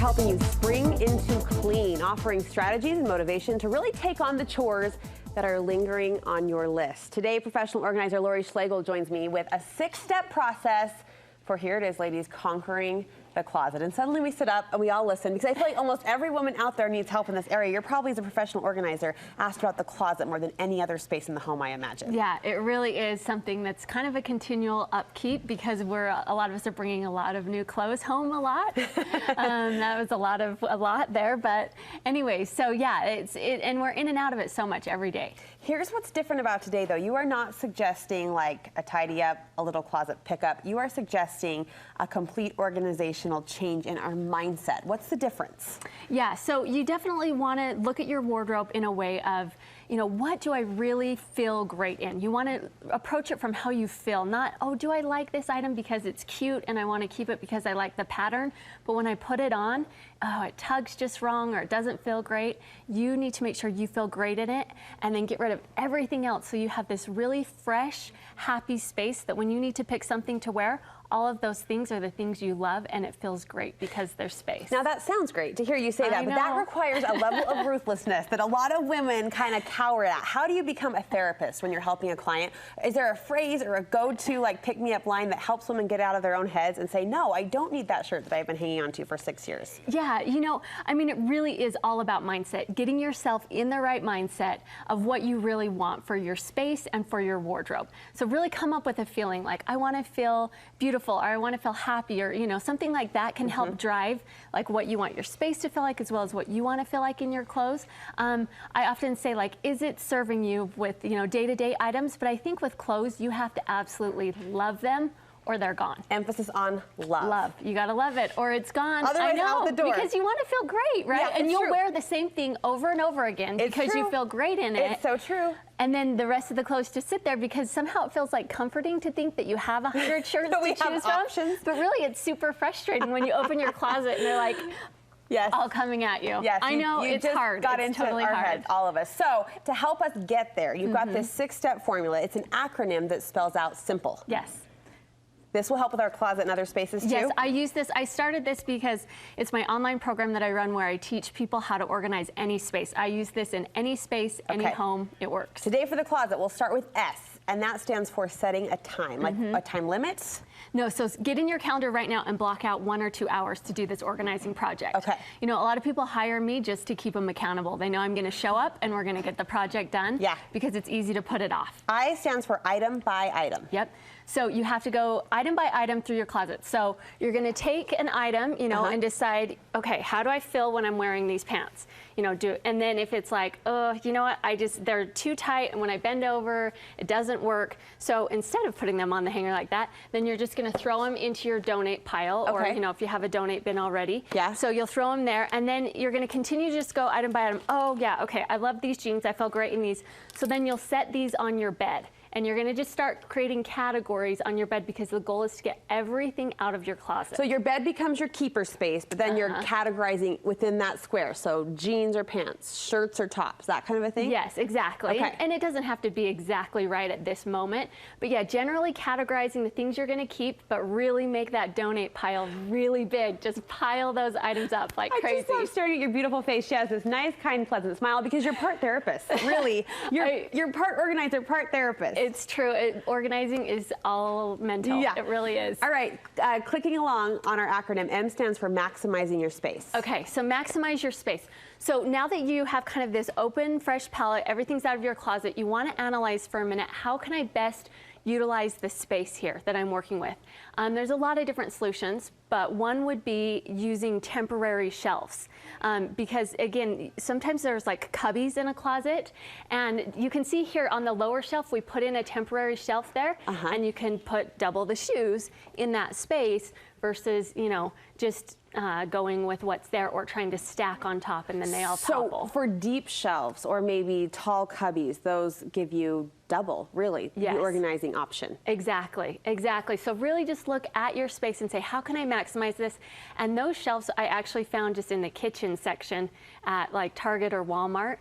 helping you spring into clean, offering strategies and motivation to really take on the chores that are lingering on your list. Today, professional organizer Lori Schlegel joins me with a 6-step process for, here it is, ladies, conquering the closet. And suddenly we sit up and we all listen, because I feel like almost every woman out there needs help in this area. You're probably, as a professional organizer, asked about the closet more than any other space in the home, I imagine. Yeah, it really is something that's kind of a continual upkeep, because a lot of us are bringing a lot of new clothes home a lot. That was a lot there, but anyway, so yeah, and we're in and out of it so much every day. Here's what's different about today, though. You are not suggesting like a tidy up, a little closet pickup. You are suggesting a complete organizational change in our mindset. What's the difference? Yeah, so you definitely want to look at your wardrobe in a way of, you know, what do I really feel great in? You want to approach it from how you feel, not, oh, do I like this item because it's cute and I want to keep it because I like the pattern, but when I put it on, oh, it tugs just wrong or it doesn't feel great. You need to make sure you feel great in it and then get rid of everything else so you have this really fresh, happy space that when you need to pick something to wear, all of those things are the things you love, and it feels great because there's space. Now that sounds great to hear you say that, but that requires a level of ruthlessness that a lot of women kind of cower at. How do you become a therapist when you're helping a client? Is there a phrase or a go-to like pick-me-up line that helps women get out of their own heads and say, no, I don't need that shirt that I've been hanging on to for 6 years? Yeah, you know, I mean, it really is all about mindset, getting yourself in the right mindset of what you really want for your space and for your wardrobe. So really come up with a feeling like, I want to feel beautiful, or I want to feel happy, or, you know, something like that can help drive like what you want your space to feel like, as well as what you want to feel like in your clothes. I often say, like, is it serving you with, you know, day-to-day items? But I think with clothes, you have to absolutely love them, or they're gone. Emphasis on love. Love. You gotta love it, or it's gone. Otherwise, I know, out the door. because you want to feel great, right? Yeah, and you'll true. wear the same thing over and over again because you feel great in it. It's so true. And then the rest of the clothes just sit there, because somehow it feels like comforting to think that you have 100 shirts to choose from. But really, it's super frustrating when you open your closet and they're like, yes, all coming at you. Yes, I know, you it's just hard. Got it's into totally our hard. heads, all of us. So to help us get there, you've got this 6-step formula. It's an acronym that spells out SIMPLE. Yes. This will help with our closet and other spaces too? Yes, I use this. I started this because it's my online program that I run where I teach people how to organize any space. I use this in any space, any home. It works. Today for the closet, we'll start with S, and that stands for setting a time, like a time limit? No, so get in your calendar right now and block out 1 or 2 hours to do this organizing project. Okay. You know, a lot of people hire me just to keep them accountable. They know I'm going to show up and we're going to get the project done. Yeah. Because it's easy to put it off. I stands for item by item. Yep. So you have to go item by item through your closet. So you're going to take an item, you know, and decide, okay, how do I feel when I'm wearing these pants? You know, and then if it's like, oh, you know what, they're too tight, and when I bend over, it doesn't work. So instead of putting them on the hanger like that, then you're just going to throw them into your donate pile, or, you know, if you have a donate bin already. Yeah. So you'll throw them there, and then you're going to continue to just go item by item. Oh, yeah, okay, I love these jeans. I feel great in these. So then you'll set these on your bed. And you're going to just start creating categories on your bed, because the goal is to get everything out of your closet. So your bed becomes your keeper space, but then you're categorizing within that square. So jeans or pants, shirts or tops, that kind of a thing? Yes, exactly. Okay. And it doesn't have to be exactly right at this moment. But yeah, generally categorizing the things you're going to keep, but really make that donate pile really big. Just pile those items up like crazy. I just love staring at your beautiful face. She has this nice, kind, pleasant smile, because you're part therapist. Really. You're part organizer, part therapist. It's true. Organizing is all mental. Yeah. It really is. All right. Clicking along on our acronym, M stands for maximizing your space. Okay. So maximize your space. So now that you have kind of this open, fresh palette, everything's out of your closet, you want to analyze for a minute, how can I best utilize the space here that I'm working with? There's a lot of different solutions, but one would be using temporary shelves. Because again, sometimes there's like cubbies in a closet, and you can see here on the lower shelf, we put in a temporary shelf there, and you can put double the shoes in that space versus, you know, just going with what's there, or trying to stack on top and then they all topple. So for deep shelves or maybe tall cubbies, those give you double, really, the organizing option. Exactly, exactly. So really just look at your space and say, how can I maximize this? And those shelves I actually found just in the kitchen section at like Target or Walmart.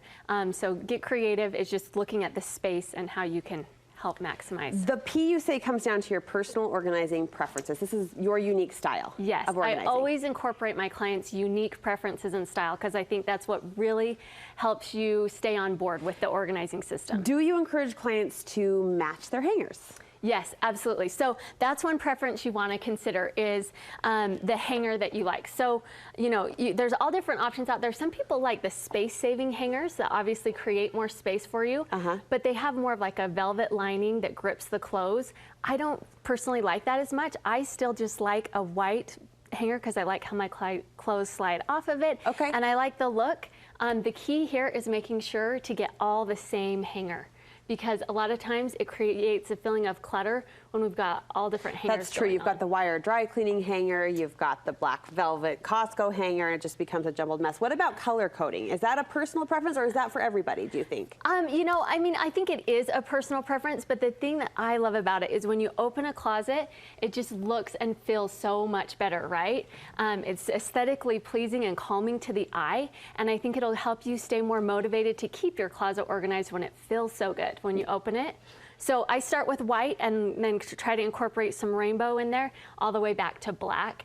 So get creative is just looking at the space and how you can help maximize. The P you say comes down to your personal organizing preferences. This is your unique style Yes, of organizing. I always incorporate my clients' unique preferences and style because I think that's what really helps you stay on board with the organizing system. Do you encourage clients to match their hangers? Yes, absolutely. So that's one preference you want to consider is the hanger that you like. So, there's all different options out there. Some people like the space-saving hangers that obviously create more space for you, but they have more of like a velvet lining that grips the clothes. I don't personally like that as much. I still just like a white hanger because I like how my clothes slide off of it. Okay. And I like the look. The key here is making sure to get all the same hanger, because a lot of times it creates a feeling of clutter when we've got all different hangers. That's true. You've got the wire dry cleaning hanger, you've got the black velvet Costco hanger, and it just becomes a jumbled mess. What about color coding? Is that a personal preference or is that for everybody, do you think? I think it is a personal preference, but the thing that I love about it is when you open a closet, it just looks and feels so much better, right? It's aesthetically pleasing and calming to the eye, and I think it'll help you stay more motivated to keep your closet organized when it feels so good when you open it. So I start with white and then try to incorporate some rainbow in there all the way back to black.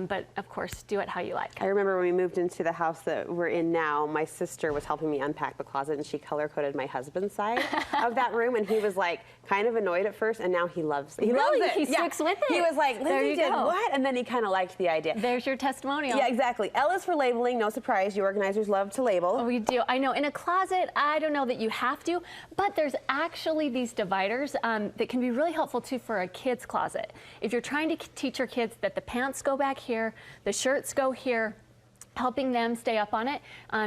But of course, do it how you like. I remember when we moved into the house that we're in now, my sister was helping me unpack the closet and she color coded my husband's side of that room, and he was like kind of annoyed at first, and now he loves it. He loves it. He sticks with it. He was like, Lindsay did what? And then he kind of liked the idea. There's your testimonial. Yeah, exactly. L is for labeling. No surprise, you organizers love to label. Oh, we do. I know. In a closet, I don't know that you have to, but there's actually these dividers that can be really helpful too for a kid's closet. If you're trying to teach your kids that the pants go back here, the shirts go here, helping them stay up on it,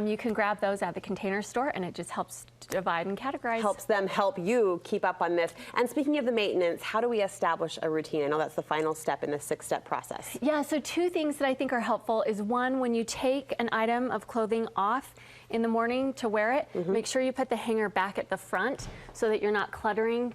you can grab those at the Container Store, and it just helps divide and categorize. Helps them help you keep up on this. And speaking of the maintenance, how do we establish a routine? I know that's the final step in the 6-step process. Yeah, so two things that I think are helpful is one, when you take an item of clothing off in the morning to wear it, make sure you put the hanger back at the front so that you're not cluttering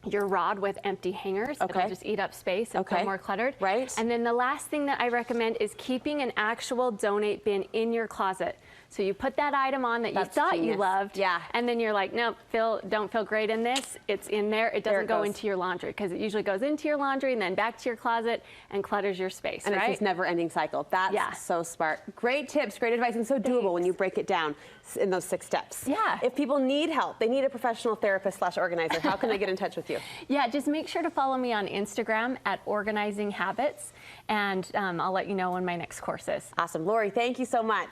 your rod with empty hangers. Okay. It'll just eat up space and feel more cluttered. Right. And then the last thing that I recommend is keeping an actual donate bin in your closet. So you put that item on that you thought you loved, and then you're like, nope, don't feel great in this. It's in there. It doesn't go into your laundry, because it usually goes into your laundry and then back to your closet and clutters your space, and it's this never-ending cycle. That's so smart. Great tips, great advice, and so doable when you break it down in those 6 steps. Yeah. If people need help, they need a professional therapist/organizer, how can they get in touch with you? Yeah, just make sure to follow me on Instagram at Organizing Habits, and I'll let you know when my next course is. Awesome. Lori, thank you so much.